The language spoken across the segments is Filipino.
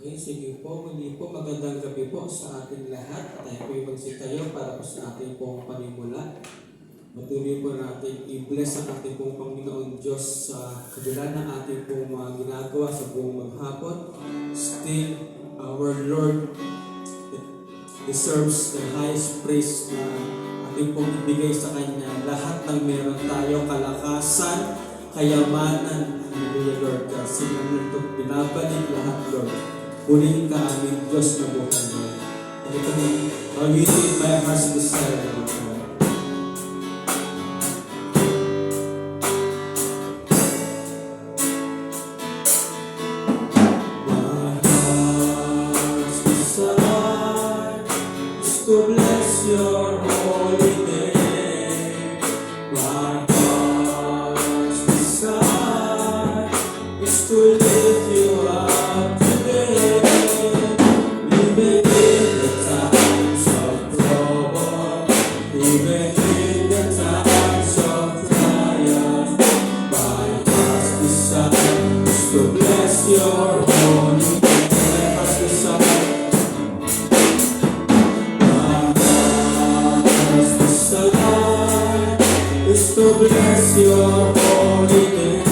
Okay, sige po. Muli po, magandang gabi po sa ating lahat. Tayo po yung magsitayo para po sa ating pong panimula. Matuloy po natin i-bless ang ating pong Panginoon Diyos sa kabila ng ating pong mga ginagawa sa buong maghapon. Still, our Lord deserves the highest praise na ating pong ibigay sa Kanya. Lahat ng meron tayo, kalakasan, kayamanan, hallelujah Lord. Kasi naman ito, binabalik lahat Lord. Purihin ka aming Diyos na buhay mo. Ito mo, awitin my heart's desire, Lord. My heart's desire is to bless your holy name. My heart's desire is to lift you up today. Even in the times of trouble, even in the times of trial, my heart's desire is to bless your holy name. My heart's desire, my heart's desire is to bless your holy name.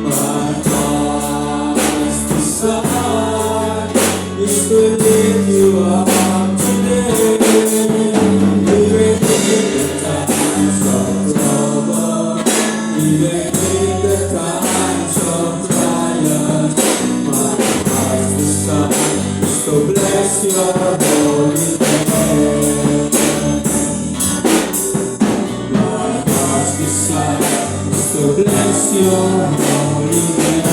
My heart's desire is to lift you up today. Even in the times of trouble, even in the times of trial, my heart's desire is to bless your holy name. My heart's desire is to bless your holy name.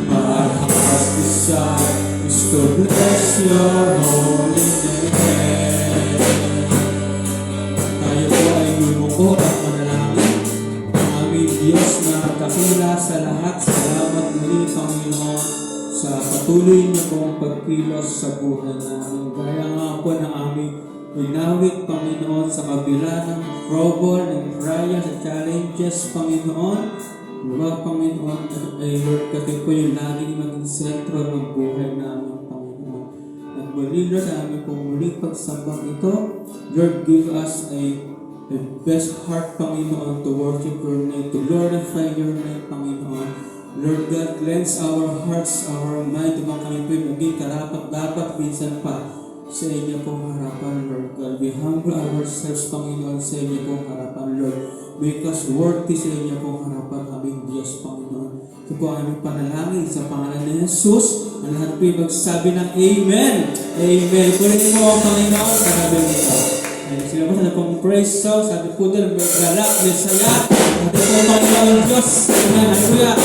My heart's desire is to bless your holy name. Tayo po ay lumuko at manalangin. Aming Diyos na dakila sa lahat, salamat muli Panginoon sa patuloy niyo pong pagkilos sa buhay namin. Gaya nga po ng aming inawit Panginoon sa kabila ng trouble, ng trials at challenges Panginoon. Lord Panginoon, ay Lord, kasi po yung laging maging sentro ng buhay namin, Panginoon. At muli, Lord, sa aming pong muling pagsambang ito, Lord, give us a best heart, Panginoon, to worship your name, to glorify your name, Panginoon. Lord God, cleanse our hearts, our mind, upang kami po maging karapat-dapat minsan pa sa inyo pong harapan, Lord God. We humble ourselves, Panginoon, sa inyo pong harapan, Lord. Because worthy sa inyo pong harapan, aming Diyos, Panginoon. Ito po ang aming panalangin sa pangalan ni Jesus. Ang lahat po magsabi ng Amen. Amen. Kunin mo ang Panginoon, kanabil nito. Sila po sa pong praise song, sabi po doon, maglalak, mesaya. Ito po ang Panginoon Diyos. Amen. Hallelujah.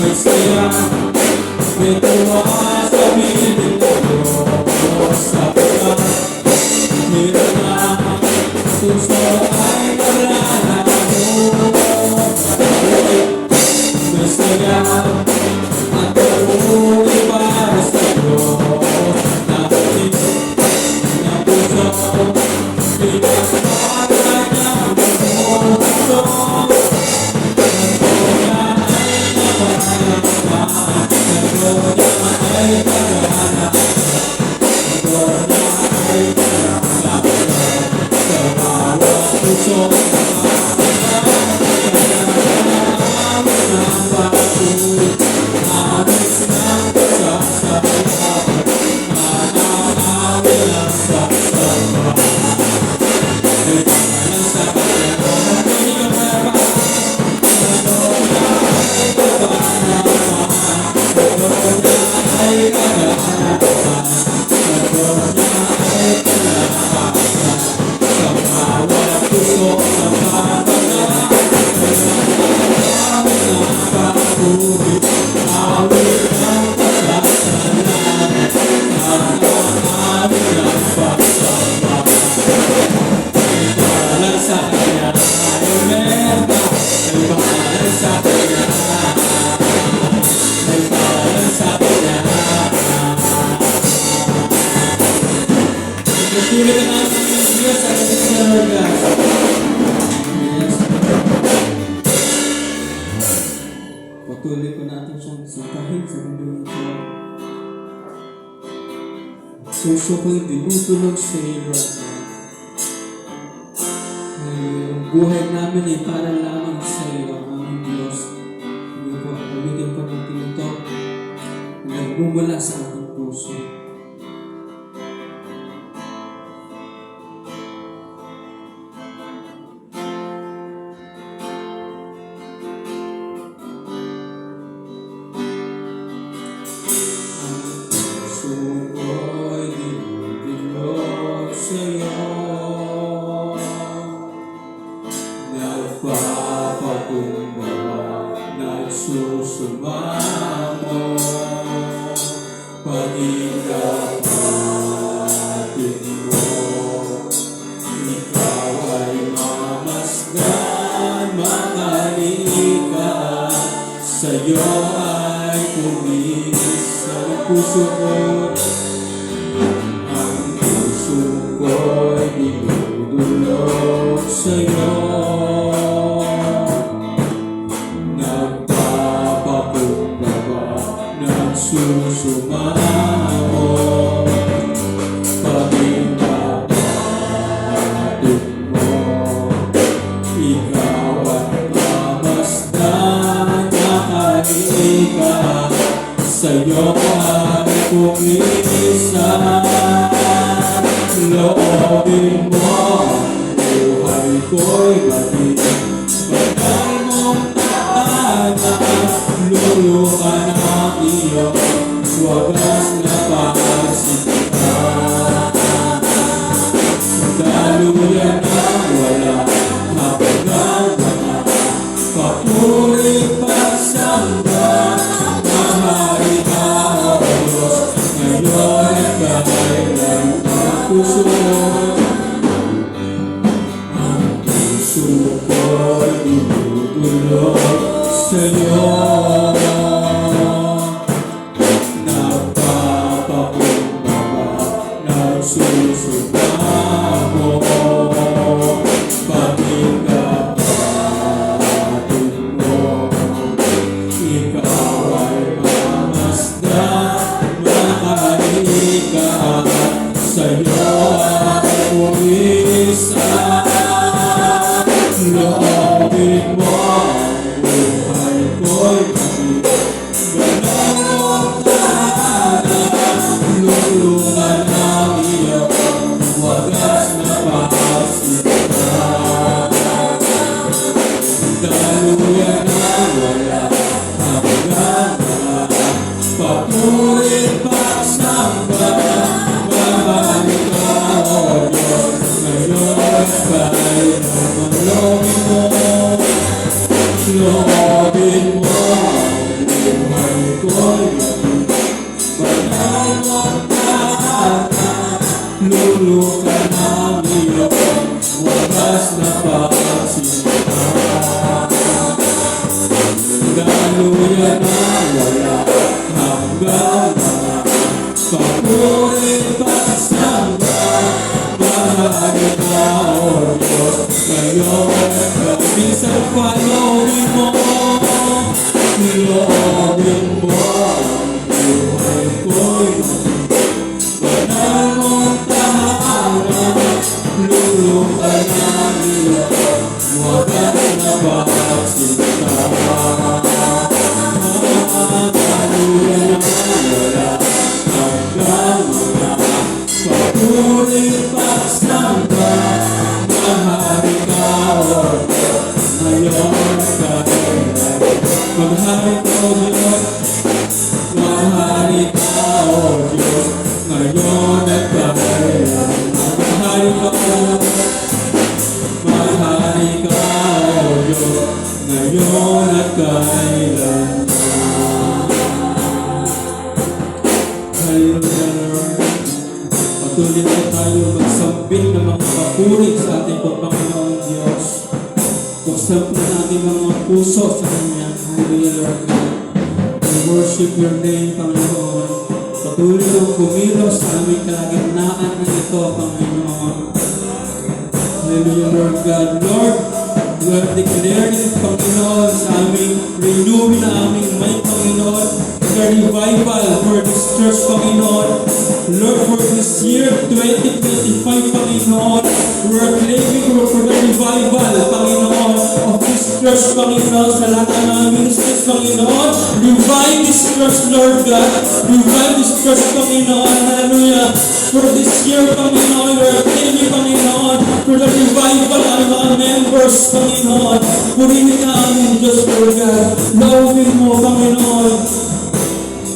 May saya, may tuwa sa piling ko sa mga hirap na puso ay kilala mo. May saya, magpatuloy para sa Diyos na piling ng puso, pinapatay ng Diyos. ay kagana, motor niya ay kagana, sa bawat puso patuloy ko natin siyang sampahin sa mundo ito. Puso ko'y dinutulog sa iyo, Lord. Ang buhay namin ay para lamang sa iyo, aming Diyos. Hindi po, ulitin po natin ito na nagmumula sa ating puso. Nagsusumamo pag-ikapatid mo, ikaw ay mamasdan, makalikan, sa'yo ay kuminis ang puso ko. Ang puso ko'y dinudulog sa'yo. Nagsusumamo pag-ikapatid mo, ikaw ay mamasdan, makalikan, sa'yo ay kumikisan. Loobin mo ang buhay ko'y batid, bagay mong tahanan, lulukan ang iyong wagas na pagsikat. Daluyan na wala hanggang wala, papulit pagsamba, mahari ka o Diyos, ngayon at kailan ang puso mo. Ang puso ko'y dinudulog sa'yo. Nagsusumamo pag-ikapatid mo, ikaw ay mamasdan, makalikan, sa'yo ay kumisan. Loobin mo ang buhay ko'y batid, ganang mong tahanan, lulungan ang iyong wagas na pagsikat. Daluyan na wala hanggang wala, papulit pagsamba, mahali ka o Diyos, ngayon kailan ang loobin mo. Loobin mo ang buhay ko'y batid, bagay mong tahanan, lulukan ang iyong wagas na pagsikat. Daluyan na wala hanggang wala, papulit pagsamba, mahali ka o Diyos, ngayon kabisan palawin mo. Loobin mo ang buhay ko Hallelujah, Lord. Patuloy po tayo magsambit ng mga papuri sa ating Panginoong Diyos. Buksan po natin ang mga puso sa Kanya. Hallelujah, Lord God. We worship your name, Panginoon. Patuloy kong kumilos sa aming kalagitnaan ng ito, Panginoon. Hallelujah, Lord God. Lord, we have declared it, Panginoon, sa aming renewing na aming may, Panginoon. The revival for this church, Panginoon. Lord, for this year, 2025, Panginoon, we're claiming for the revival, Panginoon, of this church, Panginoon, sa lahat ng mga ministries, Panginoon. Revive this church, Lord God. Revive this church, Panginoon. Hallelujah. For this year, Panginoon, we're claiming, Panginoon, for the revival ng mga members, Panginoon. Purihin ka amin, Diyos, Lord God. Loobin mo, Panginoon.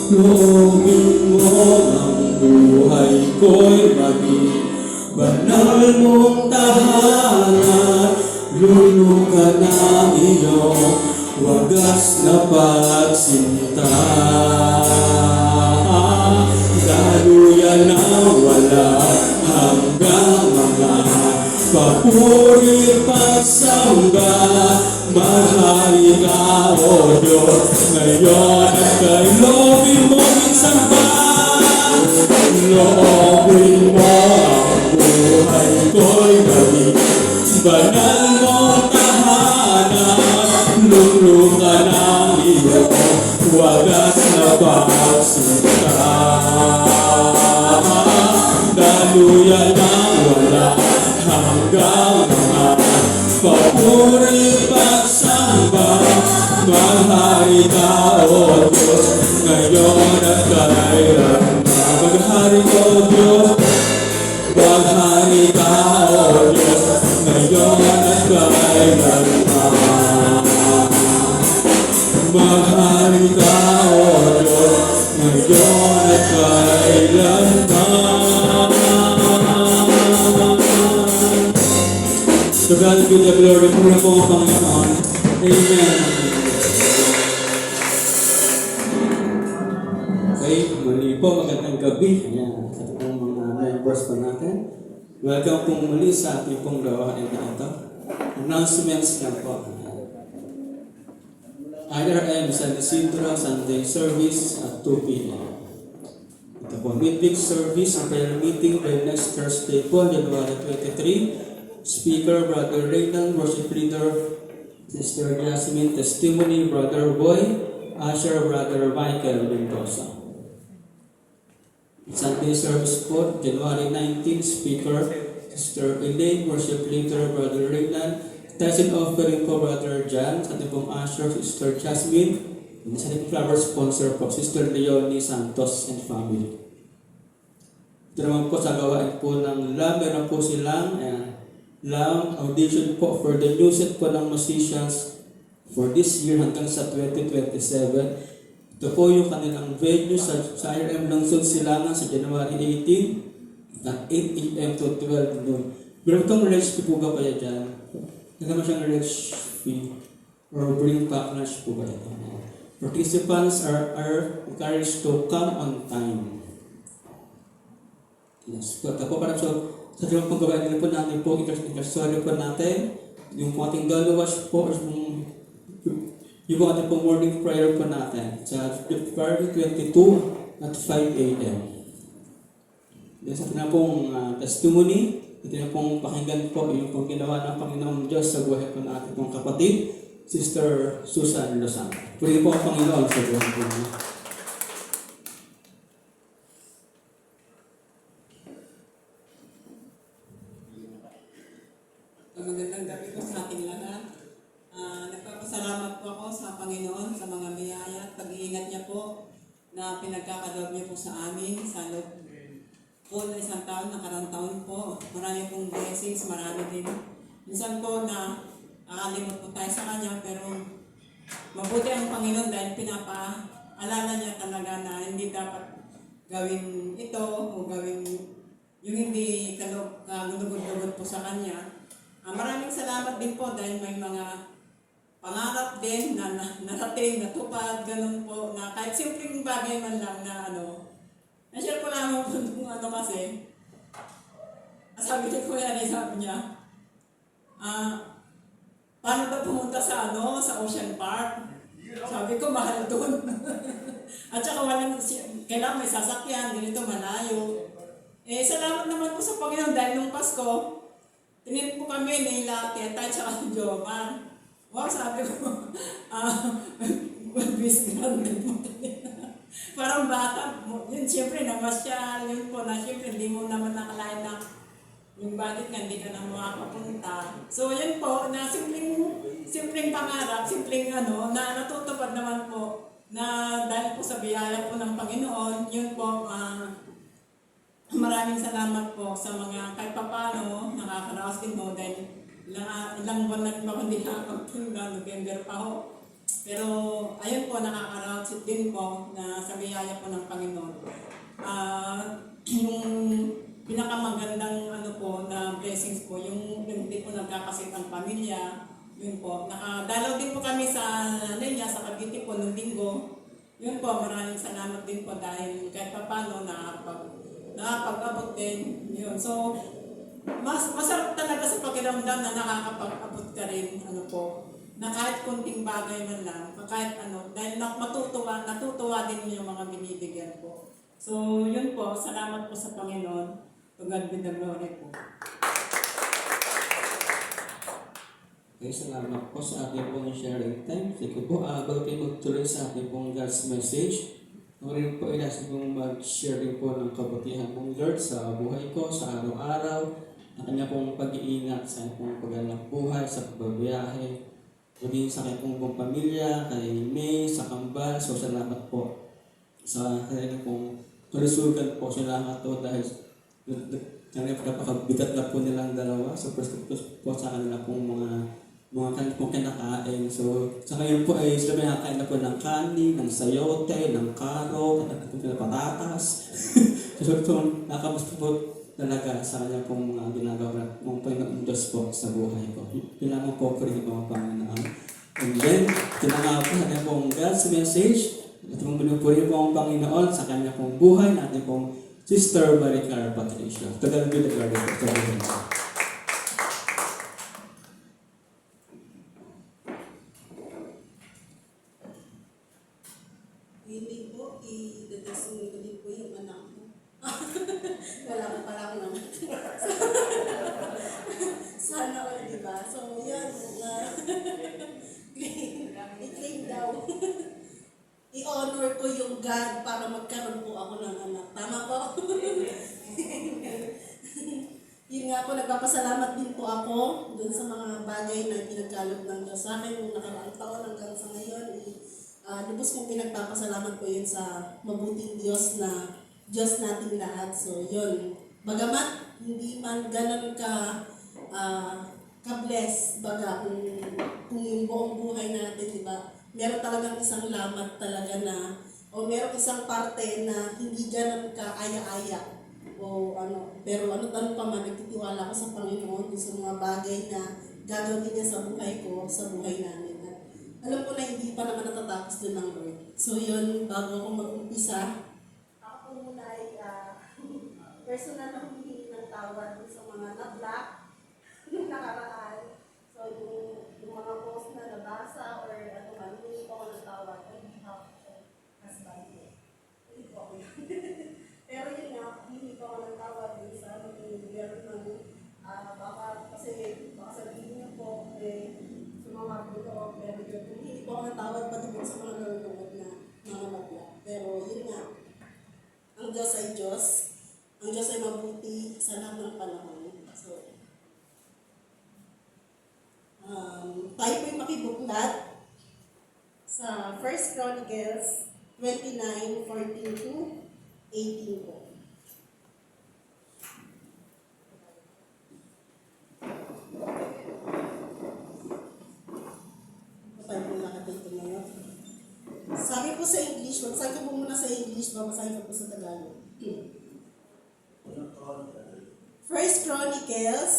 Loobin mo ang buhay ko'y maging banal mong tahanan. Lulukan ang iyong wagas na pagsinta. Daluyan na wala hanggang mga papuri pagsamba. Mahali ka, O Diyos, ngayon at kay loobin mo isamba. Loobin mo ang buhay ko'y maging banal mong tahanan. Lulukan ang iyong wagas na pagsinta. Daluyan na wala hanggang mga papuri pagsamba. Maghari ka, O Diyos, ngayon at kailanman. Maghari ka, O Diyos, maghari ka, O Diyos, ngayon at kailanman. Maghari ka, O Diyos, ngayon at kailanman. To God be the glory. Pura po ang Panginoon. Amen. Okay, muli po, magandang gabi. Ayan, sa itong mga members po natin. Welcome po muli sa ating pong gawain na ito. Announcements lang po. IRM San Isidro Sunday Service at 2 p.m. Ito po, midweek service and prayer meeting by next Thursday po, January 23. Speaker, Brother Reynald, Worship Leader, Sister Jasmine, Testimony, Brother Boy, Usher, Brother Michael Mendoza. Sunday service po, January 19, Speaker, Sister Elaine, Worship Leader, Brother Reynald, Tithing offering po, Brother Jan, sa ating pong Usher, Sister Jasmine, and sa ating flower sponsor po, Sister Leonie Santos and family. Ito naman po sa gawain po ng LAM, meron po silang LAM audition po for the new set po ng musicians for this year hanggang sa 2027. Ito po yung kanilang venue sa IRM Lungsod Silangan sa January 18 at 8 a.m. to 12 noon. Pero itong reg fee po ba kaya dyan? Hindi naman siyang reg fee or bring pack lunch po ba ito? Participants are encouraged to come on time. Yes, ito po parang sa diba pong gawain nila po natin po, ikastorya po natin, yung po ating galawas po, yung po ating po morning prayer po natin sa February 22 at 5 a.m. Then sa ating pong testimony, ito na pong pakinggan po yung pong ginawa ng Panginoong Diyos sa buhay po ng ating pong kapatid, Sister Susan Lozano. Puri po ang Panginoon sa buhay po niya. Magandang gabi po sa ating lahat. Nagpapasalamat po ako sa Panginoon sa mga biyaya at pag-iingat niya po na pinagkakaloob niya po sa amin sa loob po na isang taon, nakarang taon po. Marami pong blessings, marami din. Minsan po na akalimot po tayo sa Kanya, pero mabuti ang Panginoon dahil pinapaalala niya talaga na hindi dapat gawin ito o gawin yung hindi kalugod-lugod po sa Kanya. Maraming salamat din po dahil may mga pangarap din na narating, natupad, ganun po, na kahit simpleng bagay man lang na Na-share ko lang kung ano kasi. Sabi ni Kuya Ray, sabi niya, paano ba pumunta sa sa Ocean Park? Sabi ko, mahal doon. At saka kailangan may sasakyan, ganito malayo. Salamat naman po sa Panginoon dahil nung Pasko, tinip po kami nila Teta at saka si Jomar. Wow, sabi ko, bis grande po. Parang bata, yun siyempre namasyal, yun po na siyempre hindi mo naman nakalain na yung bakit nga hindi ka na makapunta. So yun po, na simpleng pangarap, simpleng na natutupad naman po na dahil po sa biyaya po ng Panginoon, yun po, maraming salamat po sa mga kahit papano nakakaraos din po dahil ilang buwan na rin ako hindi nakakapagpunta, November pa ho. Pero ayun po, nakakaraos din po na sa biyaya po ng Panginoon. Yung pinakamagandang po na blessings po, yung hindi po nagkakasit ang pamilya, yun po. Nakadalaw din po kami sa sa Cavite po nung linggo. Yun po, maraming salamat din po dahil kahit papano nakapag-abot din. Yun. So, masarap talaga sa pakiramdam na nakakapag-abot ka rin, na kahit kunting bagay man lang, kahit dahil natutuwa din yung mga binibigyan po. So, yun po, salamat po sa Panginoon. To God be the glory po. Okay, salamat po sa ating pong sharing time. Sige po, bago tayo magtuloy sa ating pong God's message, rin po inasa pong mag-share din po ng kabutihan ng Lord sa buhay ko, sa araw-araw, ang kanya pong pag-iingat sa pong pagganap buhay, sa pagbabiyahe, maging sa kanyang pong pamilya, kay May, sa Kambal. So, salamat po sa kanyang pong kalusugan po. Salamat po dahil napakabigat na po nilang dalawa. So, first po sa kanila pong mga kanila pong kinakain. So, sa ngayon po ay sila may nakakain na po ng kanin, ng sayote, ng karo, at ng patatas. So, nakamas po talaga sa kanya pong mga ginagawa ng Panginoon Diyos po sa buhay ko. Kailangan po ko rin mga Panginoon. And then, tinanga po sa kanya pong God's message. At mong pinupuri po ang Panginoon sa kanya pong buhay natin pong Sister Maricar Patricia. Tagal din ang garden po. Hindi po, i-dedesunod ko din po yung anak mo. Wala ko pala akong anak. Sana all, di ba? So, yan. I-claim daw. I-honor ko yung God para magkaroon po ako ng anak. Tama po? Yun nga po, nagpapasalamat din po ako dun sa mga bagay na pinagkalog ng Diyos sa akin yung nakaraang taon hanggang sa ngayon. Lubos kong pinagpapasalamat ko yun sa mabuting Diyos na Diyos nating lahat. So yun, bagamat hindi man ganun ka-bless, baga kung yung buong buhay natin, di ba? Meron talagang isang lamat talaga na, o meron isang parte na hindi ganun ka-aya-aya. Pero ano pa man, nagtitiwala ko sa Panginoon sa mga bagay na gagawin niya sa buhay ko, sa buhay namin. Alam ko na hindi pa naman natatapos din ng Lord. So yun, bago ako mag-umpisa, ako po muna ay personal na humihingi ng tawad sa mga na-block nung nakaraan. So yung mga post na nabasa or ano man, humingi po ako ng tawad on behalf of husband ko. Hindi po ako yun. Pero yun nga, humingi po ako ng tawad sa meron ng kasi baka sabihin niyo po, mga buto, pero yun, hindi po ako natawad patungkol sa mga nanonood na mga magla. Pero yun nga, ang Diyos ay Diyos. Ang Diyos ay mabuti sa lahat ng panahon. So, tayo po yung makibuklat sa 1 Chronicles 29:14 to 18 po. Sabi po sa English, babasahin ko po muna sa English, babasahin ko po sa Tagalog. 1 Chronicles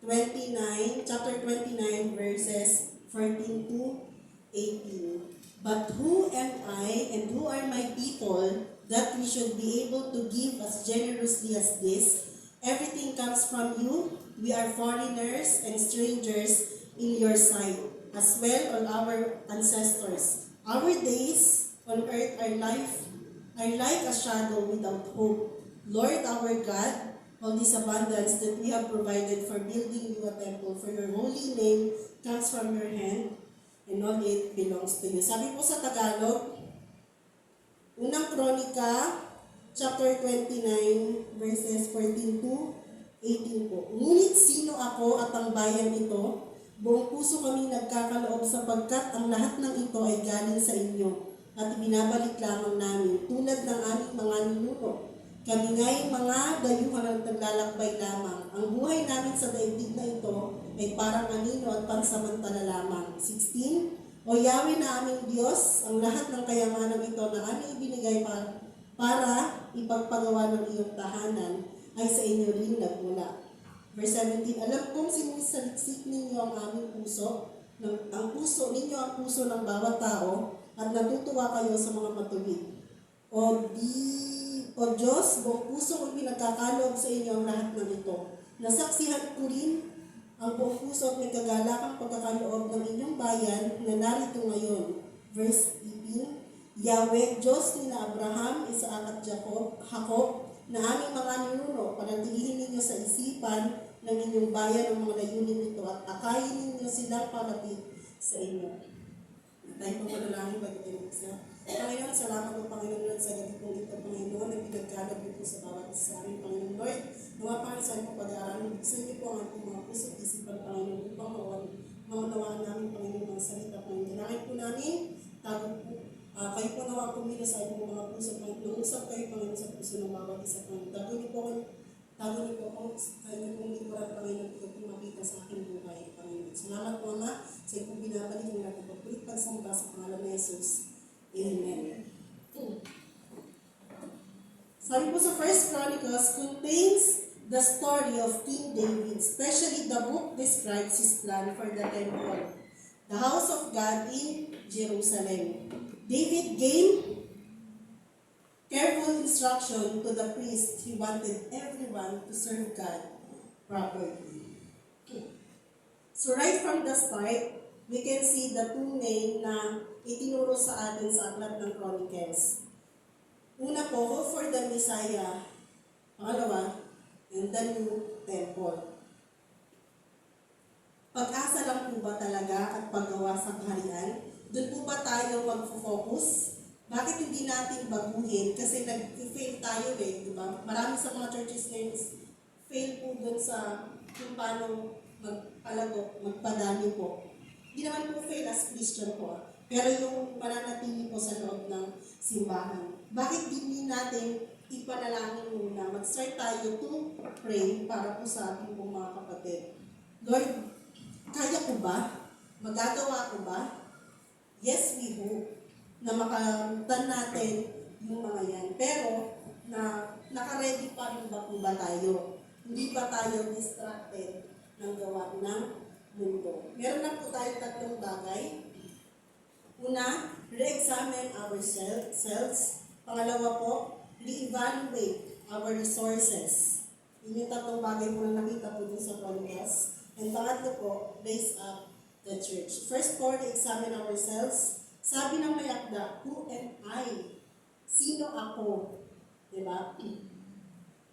29, chapter 29, verses 14 to 18. But who am I and who are my people that we should be able to give as generously as this. Everything comes from you. We are foreigners and strangers in your sight, as well as our ancestors. Our days on earth are like a shadow without hope. Lord our God, all this abundance that we have provided for building you a temple for your holy name comes from your hand, and all it belongs to you. Sabi po sa Tagalog, Unang Kronika, chapter 29, verses 14 to 18 po. Ngunit sino ako at ang bayan ito? Buong puso kami nagkakaloob sapagkat ang lahat ng ito ay galing sa inyo at ibinabalik lamang namin tulad ng aming mga ninuno. Kami nga'y mga dayuhan ang naglalakbay lamang. Ang buhay namin sa daigdig na ito ay parang anino at pansamantala lamang. 16. O Yahweh na aming Diyos, ang lahat ng kayamanan ito na aming ibinigay para ipagpagawa ng iyong tahanan ay sa inyo rin nagmula. Verse 17, alam kong sinisaliksik ninyo ang aming puso, ang puso ninyo ang puso ng bawat tao, at natutuwa kayo sa mga matuwid. O Diyos, buong puso ko'y pinagkakaloob sa inyo ang lahat ng ito. Nasaksihan ko rin ang buong puso at may kagalakang pagkakaloob ng inyong bayan na narito ngayon. Verse 18, Yahweh, Diyos ni na Abraham, Isaac at Jacob, na aming mga ninuno, panatilihin ninyo sa isipan ng inyong bayan ang mga layunin nito at akayin ninyo silang palapit sa inyo. Tayo po manalangin bago tayo magsa. Panginoon, salamat po Panginoon sa gabi po ito, Panginoon, na pinagkalab niyo po sa bawat isa amin, Panginoon Lord. Mga pangasahan po pag-aaralan, buksan niyo po ang ating mga puso at isipan, Panginoon, upang maunawaan namin, Panginoon, mga salita, Panginoon. Dalangin po namin, tago po, kayo po nawa pumila sa inyong mga puso, Panginoon. Usap kayo, Panginoon, sa puso ng bawat isa, Panginoon. Tago niyo po ako, kayo pong likuran, Panginoon, ito po makita sa aking buhay, Panginoon. Salamat po, Ama, sa iyong binabalik ng natin pagpulit pagsamba sa pangalan ni Jesus. Amen. Sabi po sa 1 Chronicles, contains the story of King David, especially the book describes his plan for the temple, the house of God in Jerusalem. David gave careful instruction to the priest. He wanted everyone to serve God properly. So right from the start, we can see the two names na itinuro sa atin sa Aklat ng Chronicles. Una po, hope for the Messiah. Pangalawa, and the new temple. Pag-asa lang po ba talaga at paggawa sa kaharian? Doon po ba tayo mag-focus? Bakit hindi natin baguhin? Kasi nag-fail tayo di ba? Marami sa mga churches ngayon fail po doon sa kung paano magpalago, magpadami po. Hindi naman po fail as Christian po. Pero yung pananatili po sa loob ng simbahan. Bakit hindi natin ipanalangin muna? Mag-start tayo to pray para po sa ating pong mga kapatid. Lord, kaya ko ba? Magagawa ko ba? Yes, we hope na makamtan natin yung mga yan. Pero, naka-ready pa rin ba po ba tayo? Hindi ba tayo distracted ng gawa ng mundo? Meron lang po tayo tatlong bagay. Una, re-examine ourselves. Pangalawa po, re-evaluate our resources. Yun yung tatlong bagay po na nakita po dun sa Chronicles. And pangatlo po, raise up the church. First po, re-examine ourselves. Sabi ng may akda, who am I? Sino ako? Diba?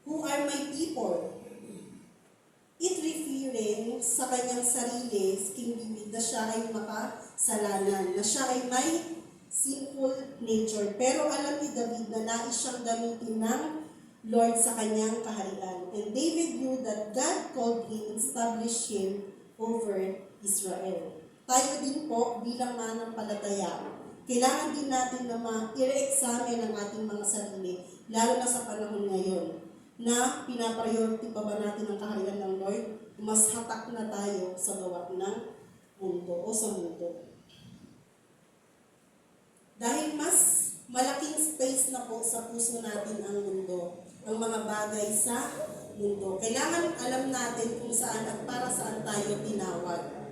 Who are my people? It referring sa kanyang sarili, King David, na siya ay makasalanan, na siya ay may sinful nature. Pero alam ni David na nais siyang gamitin ng Lord sa kanyang kaharian. And David knew that God called him, established him over Israel. Tayo din po bilang manampalataya, kailangan din natin na i-re-examine ang ating mga sarili, lalo na sa panahon ngayon, na pinapriority pa ba natin ang kaharian ng Lord, mas hatak na tayo sa gawa ng mundo o sa mundo. Dahil mas malaking space na po sa puso natin ang mundo, ang mga bagay sa mundo. Kailangan alam natin kung saan at para saan tayo tinawag.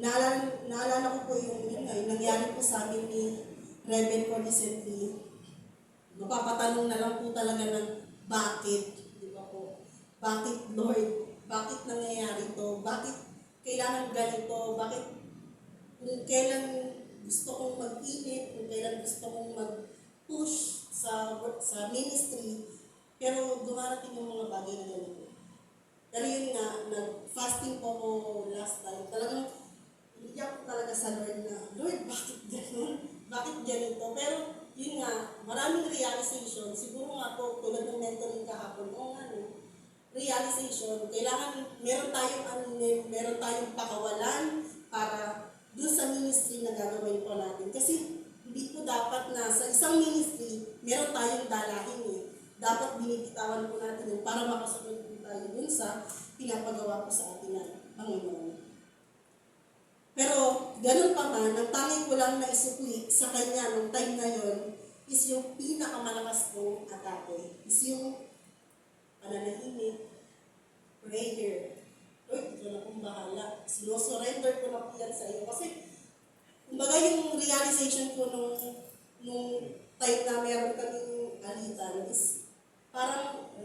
Naalala ko po yung nangyari po sa amin ni Reverend ko recently. mapapatanong na lang po talaga ng bakit, di ba po? Bakit Lord? Bakit nangyayari to? Bakit kailangan ganito? Bakit kung kailan gusto kong mag-init, kung kailan gusto kong mag-push sa ministry, pero dumarating yung mga bagay na ganito. Pero yun nga, nag-fasting po ako last time. Talagang, iyak ko talaga sa Lord na, Lord, bakit gano'n? Bakit ganito? Pero, yun nga, maraming realization. Siguro nga po, tulad ng mentoring kahapon, realization, kailangan, meron tayong pakawalan para dun sa ministry na gagawin po natin. Kasi, hindi po dapat na sa isang ministry, meron tayong dalahin eh. Dapat binibitawan po natin yun para makasunod po tayo dun sa pinapagawa po sa atin ng Panginoon. Pero, ganun pa man, ang tanging ko lang na isukli sa kanya nung time na yon is yung pinakamalakas kong atake. Is yung pananahimik, prayer. Lord, ito na kong bahala. Sino-surrender ko na po yan sa iyo. Kasi, kumbaga yung realization ko nung time na meron kaming alitan is parang,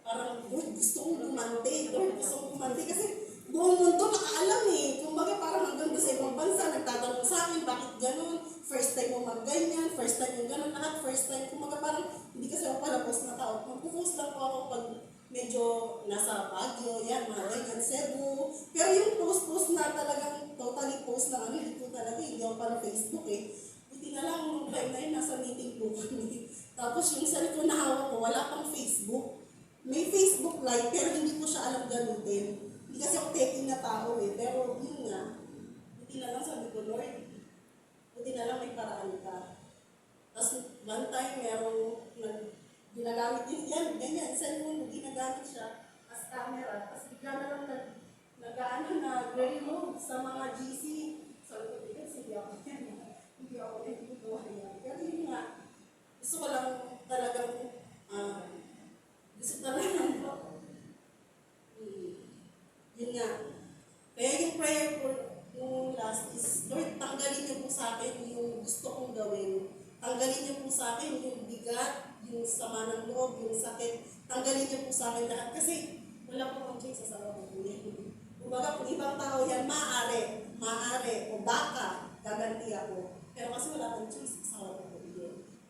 parang, Lord, gusto kong lumante. Lord, gusto kong lumante. Kasi buong mundo nakaalam eh. Kumbaga parang hanggang doon sa ibang bansa, nagtatanong sa akin, bakit ganun? First time mo mag-ganyan, first time yung ganun, lahat first time. Kumbaga parang, hindi kasi ako palapos na tao. Magpo-post lang po ako pag medyo nasa Baguio, yan, mga ganyan, Cebu. Pero yung post na talagang totally post na hindi ko talaga, hindi ako para Facebook eh. Buti na lang, nung time na yun, nasa meeting po kami. Tapos yung cellphone na hawak ko, wala pang Facebook. May Facebook Live, pero hindi ko siya alam gamitin. Hindi kasi ako techy na tao eh. Pero yun nga, buti na lang sabi ko, Lord, buti na lang may paraan ka. Tapos one time, merong ginagamit din yan, ganyan, cellphone, ginagamit siya as camera. Tapos bigla na lang nag-remove sa mga GC. Sabi ko, hindi ako yan. Hindi ako yan. Pero yun nga, gusto ko lang talagang, yun nga. Kaya yung prayer ko nung last is, Lord, tanggalin niyo po sa akin yung gusto kong gawin. Tanggalin niyo po sa akin yung bigat, yung sama ng loob, yung sakit. Tanggalin niyo po sa akin lahat. Kasi wala po akong choice sa sarap ko. Kumbaga, kung ibang tao yan, maaari, o baka, gaganti ako. Pero kasi wala akong choice sa sarap ko.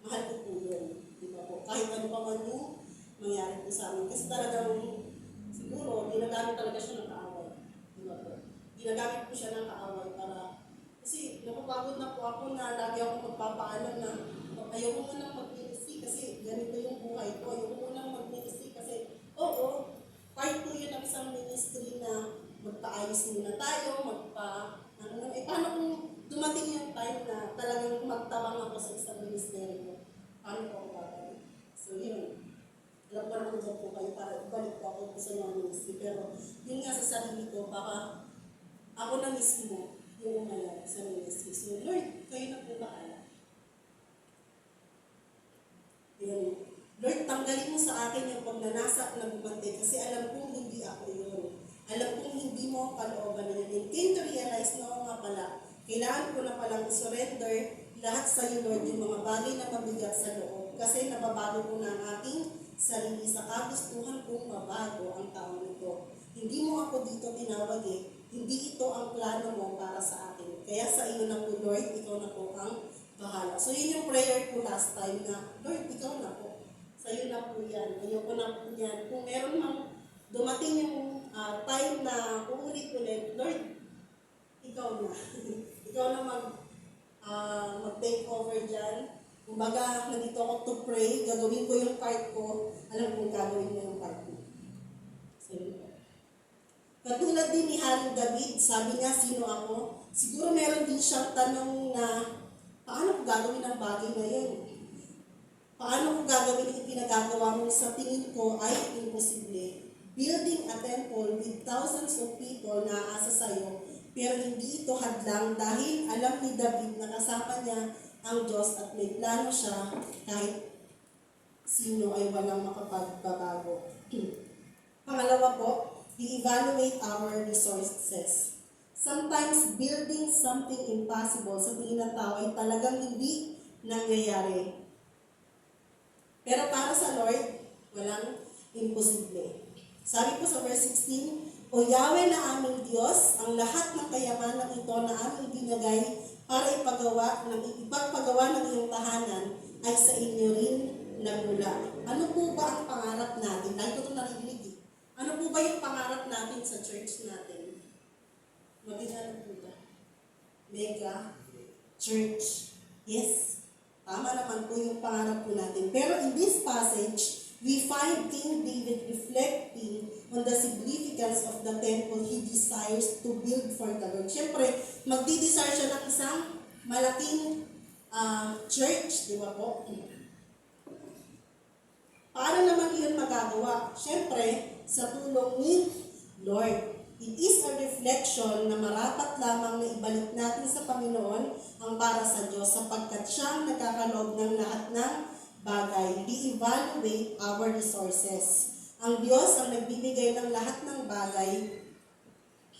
Mahal ko po yun. Di ba po? Kahit ano pa man yung mangyari po sa amin. Kasi talagang, siguro, ginagamit talaga siya ng kaaway. Di ba po? Ginagamit po siya ng kaaway para, kasi napapagod na po ako na lagi ako magpapaalam na ayoko mo nang mag-ministry kasi ganito yung buhay ko. Ayoko mo nang mag-ministry kasi, part 2 yun ng isang ministry na magpaayos muna tayo, paano kung dumating yung time na talagang magtabang ako sa isang ministry ko? Paano ko ako gagawin? So yun, alam ko naman dyan po kayo para balik po ako sa mga ministry. Pero yun nga sa sarili ko, baka ako na mismo yung umayan sa ministry. So Lord, kayo na po bahala. Yun. Lord, tanggalin mo sa akin yung pagnanasa na bumante kasi alam kong hindi ako yun. Alam kong hindi mo kalooban na yun. And came to realize na nga pala, kailangan ko na palang surrender lahat sa iyo, Lord, yung mga bagay na mabigat sa loob. Kasi nababago ko na ang aking sarili sa kagustuhan kong mabago ang taong ito. Hindi mo ako dito tinawag eh. Hindi ito ang plano mo para sa akin. Kaya sa iyo na po, Lord, ikaw na po ang bahala. So yun yung prayer ko last time na, Lord, ikaw na po. Sa iyo na po yan. Ayoko na po yan. Kung meron mang dumating yung time na uulit-ulit, Lord, ikaw na. Ikaw na mag-take over dyan. Kumbaga, nandito ako to pray, gagawin ko yung part ko, alam kong gagawin mo yung part mo. So, katulad din ni Haring David, sabi niya, sino ako? Siguro meron din siyang tanong na, paano ko gagawin ang bagay na yun? Paano ko gagawin yung pinagagawa mo sa tingin ko ay imposible? Building a temple with thousands of people na aasa sa'yo, pero hindi ito hadlang dahil alam ni David na kasama niya ang Diyos at may plano siya kahit sino ay walang makapagbabago. Pangalawa po, i-evaluate our resources. Sometimes building something impossible sa tingin ng tao ay talagang hindi nangyayari. Pero para sa Lord, walang imposible. Sabi po sa verse 16, O Yahweh na aming Diyos, ang lahat ng kayamanan ito na aming binigay para ipagpagawa ng iyong tahanan ay sa inyo rin nagmula. Ano po ba ang pangarap natin? Lagi ko ito narinig. Ano po ba yung pangarap natin sa church natin? Maging ano po ba? Mega church. Yes. Tama naman po yung pangarap po natin. Pero in this passage, we find King David reflecting on the significance of the temple he desires to build for the Lord. Siyempre, magdi-desire siya ng isang malaking church, di ba po? Paano naman yun magagawa? Siyempre, sa tulong ni Lord. It is a reflection na marapat lamang na ibalik natin sa Panginoon ang para sa Diyos sapagkat siyang nagkakaloob ng lahat ng bagay. We-evaluate our resources. Ang Diyos ang nagbibigay ng lahat ng bagay.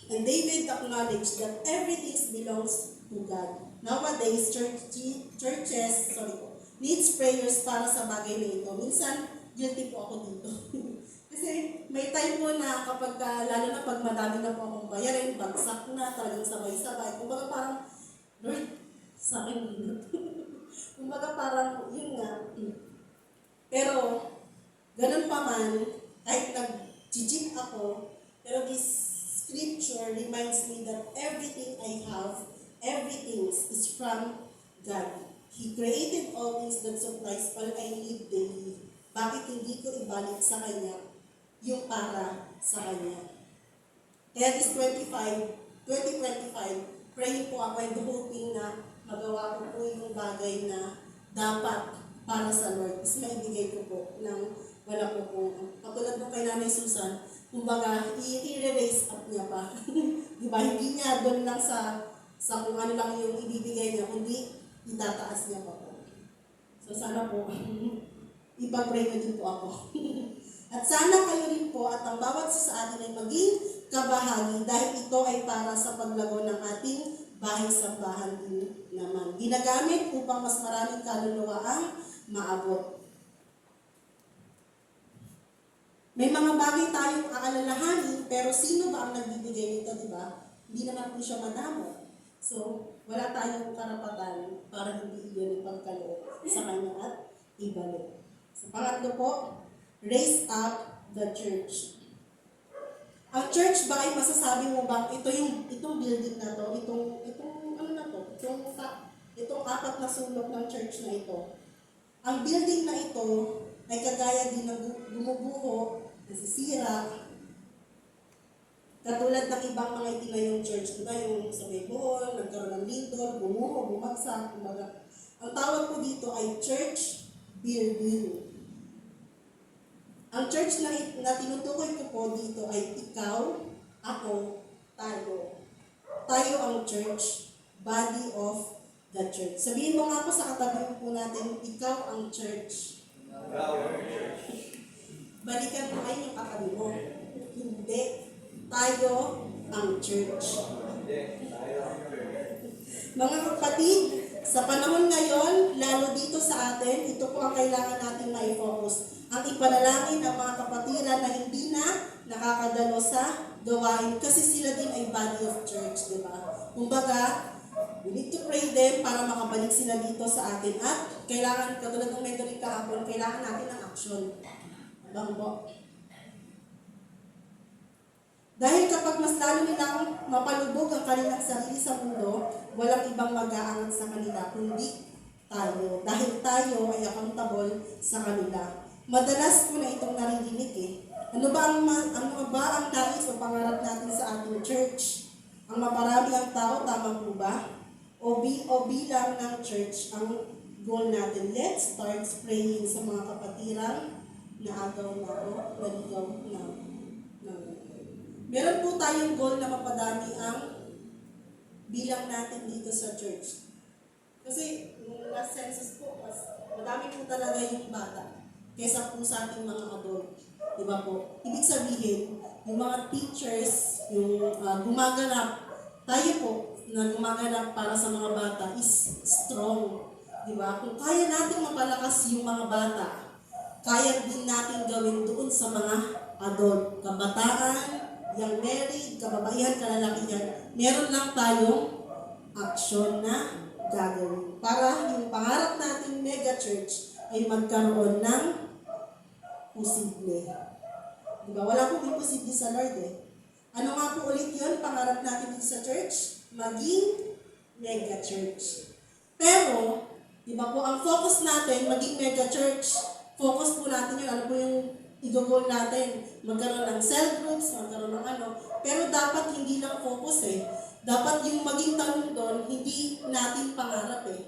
And David acknowledged that everything belongs to God. Nowadays, churches needs prayers para sa bagay na ito. Minsan, guilty po ako dito. Kasi may time po na kapag, lalo na pag madami na po akong bayarin, bagsak na, talagang sabay-sabay. Kumbaga parang, Lord, sa akin dito. Kumbaga parang, yun nga. Pero, ganun pa man, kahit nag-jijik ako, pero this scripture reminds me that everything I have, everything is from God. He created all things that supplies all I need daily. Bakit hindi ko ibalik sa Kanya yung para sa Kanya? Kaya this 2025, praying po ako and hoping na magawa ko po yung bagay na dapat para sa Lord. Is maibigay ko po ng wala po po. Katulad nung kay Nanay Susan, kumbaga, i-raise up niya pa. Diba? Hindi niya doon lang sa kung ano lang yung ibibigay niya, kundi itataas niya pa po. So sana po, ipag-pray na din po ako. At sana kayo rin po at ang bawat sa atin ay maging kabahagi dahil ito ay para sa paglago ng ating bahay-sambahan din naman. Ginagamit upang mas maraming kaluluwa ang maabot. May mga bagay tayong aalalahanin, pero sino ba ang nagbibigay nito, di ba? Hindi naman po siya madamo. So, wala tayong karapatan para hindi iyon ipagkaloob sa Kanya at ibalik. Sa pangatlo po, raise up the church. Ang church ba ay masasabi mo ba, itong building na to, itong apat na sulok ng church na ito. Ang building na ito ay kagaya din ng gumubuho, nasisira, katulad ng ibang mga itinayong church, diba? Yung sa may buhol, nagkaroon ng lindol, bumuho, bumagsak, kumbaga. Ang tawag ko dito ay church building. Ang church na tinutukoy ko po dito ay ikaw, ako, tayo. Tayo ang church, body of the church. Sabihin mo nga po sa katabi po natin, ikaw ang church. Balikan mo kayo yung katabi mo. Hindi. Tayo ang church. Mga kapatid, sa panahon ngayon, lalo dito sa atin, ito po ang kailangan natin ma-focus. Ang ipanalangin ng mga kapatiran na hindi na nakakadalo sa gawain kasi sila din ay body of church, di ba? Kumbaga, we need to pray them para makabalik sila dito sa atin at kailangan, katulad ng mentoring kahapon, kailangan natin ng action. Abang po. Dahil kapag mas lalo nilang mapalubog ang kanilang sarili sa mundo, walang ibang mag-aangat sa kanila, kundi tayo. Dahil tayo ay accountable sa kanila. Madalas ko na itong naririnig Ano ba ang nais o pangarap natin sa ating church? Ang maparami ang tao, tama po ba? O bilang ng church ang goal natin. Let's start praying sa mga kapatirang na agaw na o naligaw na. Meron po tayong goal na mapadami ang bilang natin dito sa church. Kasi nung last census po, madami po talaga yung bata kaysa po sa ating mga adult. Diba po? Ibig sabihin, yung mga teachers, yung gumaganap, tayo po na gumaganap para sa mga bata is strong. Diba? Kung kaya natin mapalakas yung mga bata, kaya din natin gawin doon sa mga adult, kabataan, young married, kababaihan, kalalakihan. Meron lang tayong action na gagawin para yung pangarap nating mega church ay magkaroon ng posible. Diba? Wala pong imposible sa Lord eh. Ano nga po ulit yun, pangarap natin dito sa church? Maging mega church. Pero, diba po, ang focus natin, maging mega church, focus po natin yun, ano po yung i-goal natin, magkaroon ng cell groups, magkaroon ng ano, pero dapat hindi lang focus eh. Dapat yung maging tanong doon, hindi natin pangarap eh.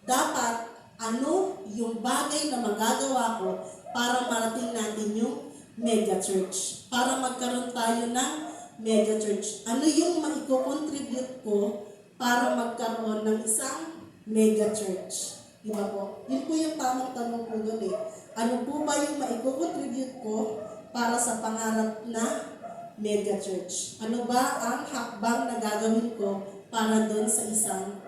Dapat, ano yung bagay na magagawa ko para marating natin yung mega church. Para magkaroon tayo ng mega church. Ano yung maiko-contribute ko para magkaroon ng isang mega church. Diba po? Yun po yung tamang tanong po doon eh. Ano po ba yung maiko-contribute ko para sa pangarap na mega church? Ano ba ang hakbang na gagawin ko para doon sa isang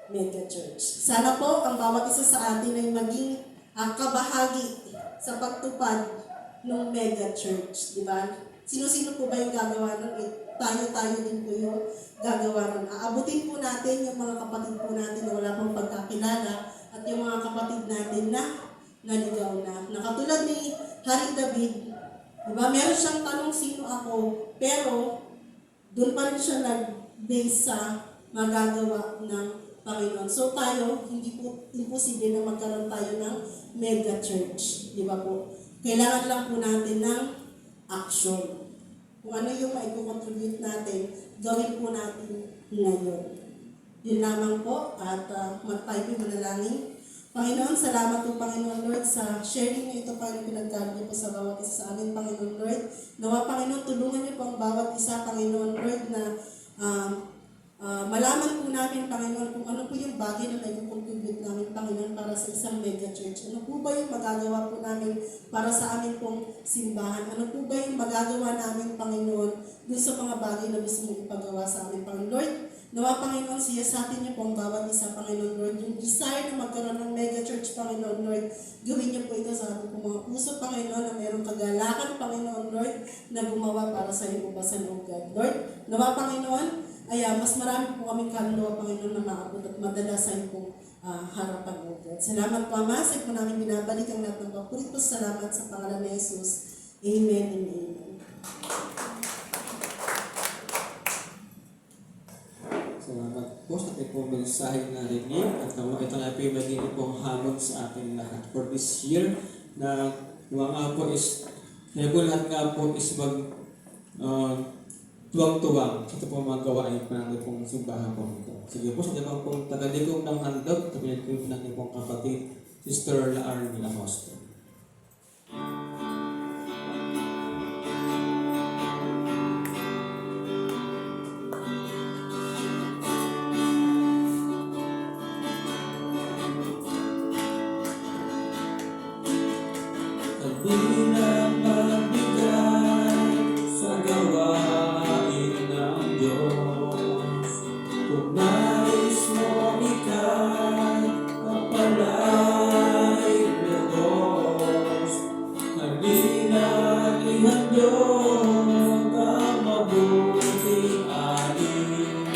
mega church? Sana po ang bawat isa sa atin ay maging kabahagi sa pagtupad ng mega church. Diba? Sino-sino po ba yung gagawa nun? Tayo din po yung gagawa nun. Aabutin po natin yung mga kapatid po natin na wala pong pagkakilala at yung mga kapatid natin na naligaw na. Nakatulad ni Haring David, diba, meron siyang tanong sino ako, pero doon pa rin siya nag-base sa magagawa ng Panginoon. So tayo, hindi po imposible na magkaroon tayo ng mega church. Diba po? Kailangan lang po natin ng action. Kung ano yung maiko-contribute natin, gawin po natin ngayon. Yun lamang po at tayo po manalangin. Panginoon, salamat po Panginoon Lord sa sharing niyo ito, Panginoon, pinagkalo niyo po sa bawat isa sa amin, Panginoon Lord. Nawa, Panginoon, tulungan niyo po ang bawat isa, Panginoon Lord, na malaman po namin, Panginoon, kung ano po yung bagay na nag-contribute namin, Panginoon, para sa isang mega church. Ano po ba yung magagawa po namin para sa amin pong simbahan? Ano po ba yung magagawa namin, Panginoon, dun sa mga bagay na gusto mong ipagawa sa amin, Panginoon Lord? Nawa, Panginoon, siya sa atin niyo po ang bawat isa, Panginoon Lord. Yung desire na magkaroon ng mega church, Panginoon Lord, gawin niyo po ito sa ating po mga puso, Panginoon, na mayroong kagalakan, Panginoon Lord, na gumawa para sa iyo po sa lugad. Lord, nawa, Panginoon, ay mas marami po kaming kaluluwa, Panginoon, na maabot at madala sa iyo pong harapan, O God. Salamat po, Ama. Sa po namin binabalik ang lahat ng papuri po. Salamat sa pangalan ni Jesus. Amen and amen. Salamat po sa ating pong mensahe na rinig at ito na po yung magiging pong hamon sa ating lahat for this year na nga po is kaya po lahat nga po is tuwang-tuwang. Ito po mga gawain pa natin pong simbahan po ito. Sige po, sa ibang pong tagalikong ng handog, tapos po natin pong kapatid, Sister Laarni Lahosto. Hindi na magbigay sa gawain ng Diyos. Kung nais mo ika'y kapalain na Diyos, halina ihandog ang mabuting alin,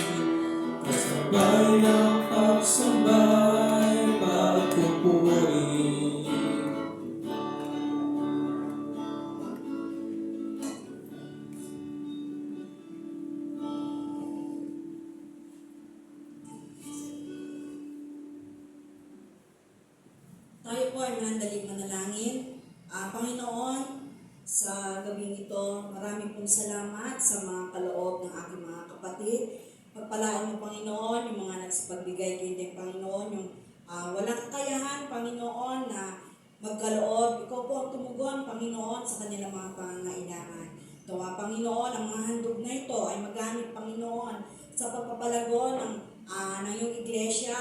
kasabay ng pagsambay, pagpupuri. Tayo po ay manandaling manalangin. Panginoon, sa gabing ito, marami pong salamat sa mga kaloob ng aking mga kapatid. Pagpalaan mo, Panginoon, yung mga nagsipagbigay kay Panginoon, yung walang kakayahan, Panginoon, na magkaloob. Ikaw po ang tumugon, Panginoon, sa kanilang mga pangangailangan. Tawa, Panginoon, ang mga handog na ito ay magamit, Panginoon, sa pagpapalago ng iyong iglesia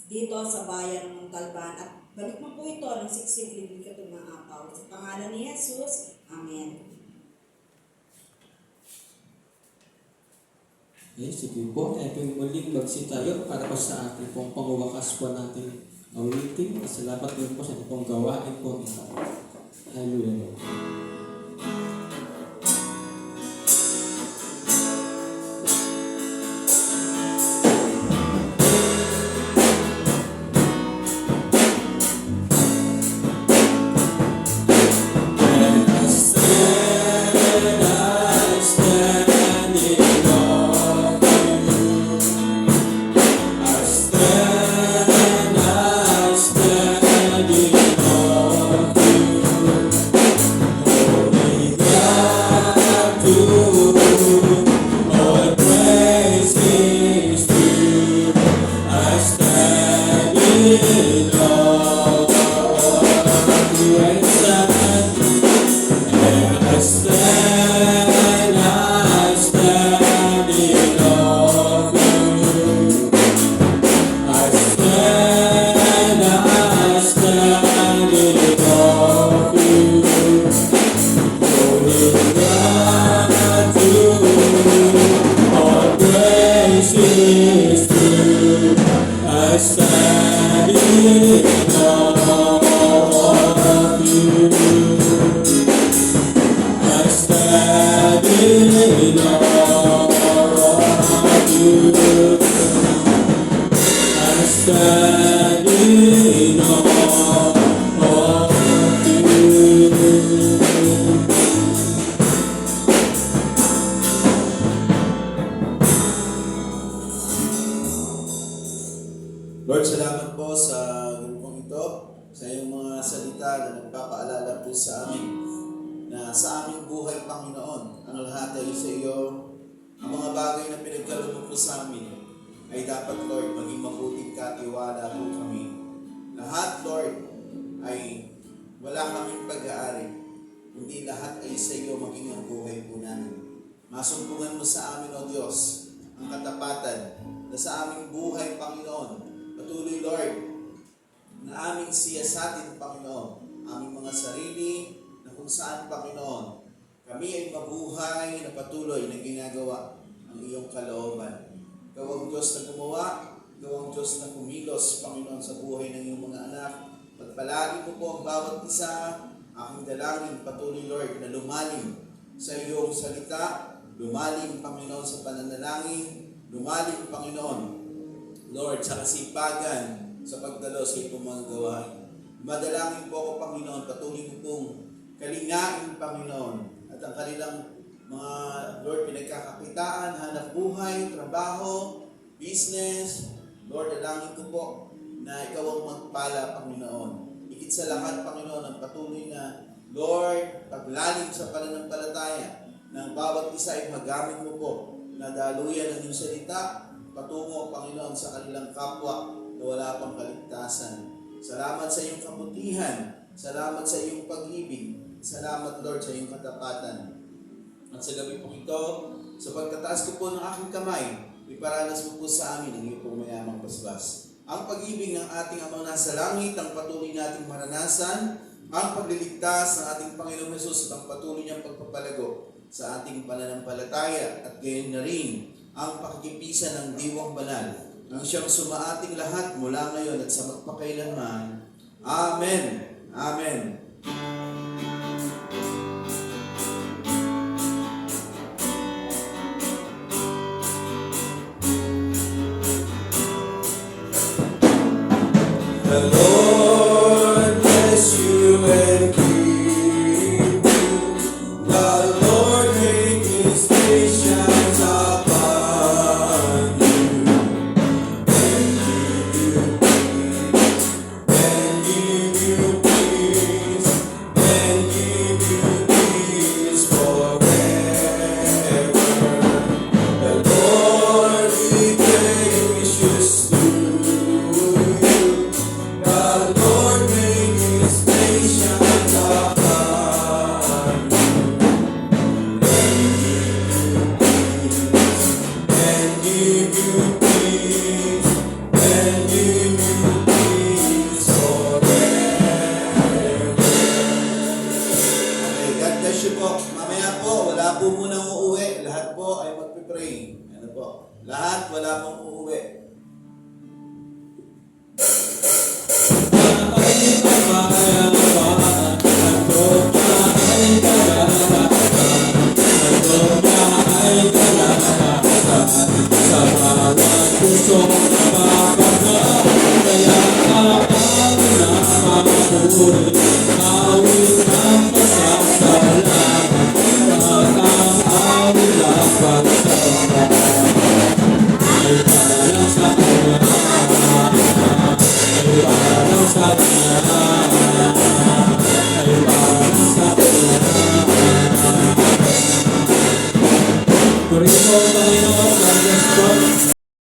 dito sa bayan ng Montalban. At balik mo po ito ng siksik, libing ka ito mga apaw. Sa pangalan ni Jesus, Amen. Okay, sige po. Ito yung muling magsi tayo para po sa ating pong pangwakas po natin awitin. Salamat din po sa itong gawain po ito. Hallelujah. I stand in awe of you. I stand in awe of you. I stand in awe of you. Lord, salamat po sa grupong ito, sa iyong mga salita na nagpapaalala po sa amin na sa aming buhay, Panginoon, ang lahat ay sa iyo. Ang mga bagay na pinagkaloob mo po sa amin ay dapat, Lord, maging mabuting katiwala po kami. Lahat, Lord, ay wala kaming pag-aari, kundi lahat ay sa iyo maging ang buhay po namin. Masumpungan mo sa amin, O Diyos, ang katapatan na sa aming buhay, Panginoon. Patuloy, Lord, na aming siyasatin, Panginoon, aming mga sarili na kung saan, Panginoon, kami ay mabuhay na patuloy na ginagawa ang iyong kalooban. Ikaw ang Diyos na gumawa, ikaw ang Diyos na kumilos, Panginoon, sa buhay ng iyong mga anak. Pagpalagi mo po ang bawat isa, aking dalangin, patuloy, Lord, na lumalim sa iyong salita, lumalim, Panginoon, sa pananalangin, lumalim, Panginoon, Lord, sa kasipagan, sa pagdalo sa iyong mga gawain. Madalangin po ako, Panginoon, patuloy mo pong kalingain, Panginoon, at ang kanilang mga, Lord, pinagkakakitaan, hanap buhay, trabaho, business. Lord, dalangin ko po na ikaw ang magpala, Panginoon. Higit sa lahat, Panginoon, ang patuloy na, Lord, paglalim sa pananampalataya ng bawat isa ay magamit mo po na daluyan ang iyong salita patungo, Panginoon, sa kanilang kapwa na wala pang kaligtasan. Salamat sa iyong kabutihan. Salamat sa iyong pag-ibig. Salamat, Lord, sa iyong katapatan. At sa gabi po ito, sa pagtataas ko po ng aking kamay, iparanas mo po sa amin ang iyong pong mayamang basbas. Ang pag-ibig ng ating Amang nasa langit, ang patuloy nating maranasan, ang pagliligtas ng ating Panginoong Hesus at ang patuloy niyang pagpapalago sa ating pananampalataya at gayon na rin ang pakikipisan ng diwang banal nang siyang sumaating lahat mula ngayon at sa magpakailanman. Amen. Amen. The Lord bless you and keep you. The Lord make his face shine upon you and give you peace and give you peace forever. The Lord be gracious to you. The Lord make his face shine upon you and give you peace and give you peace forever. Okay, God bless you po. Mamaya po, wala po munang uuwi. Lahat po ay magpipray. Ano po? Lahat, wala pong uuwi. Ay, kapayapaan at para sa Kanya. Ay para lang sa Kanya. Ay para lang sa Kanya. Ay para lang sa Kanya. Purihin mo, Panginoon, God bless po.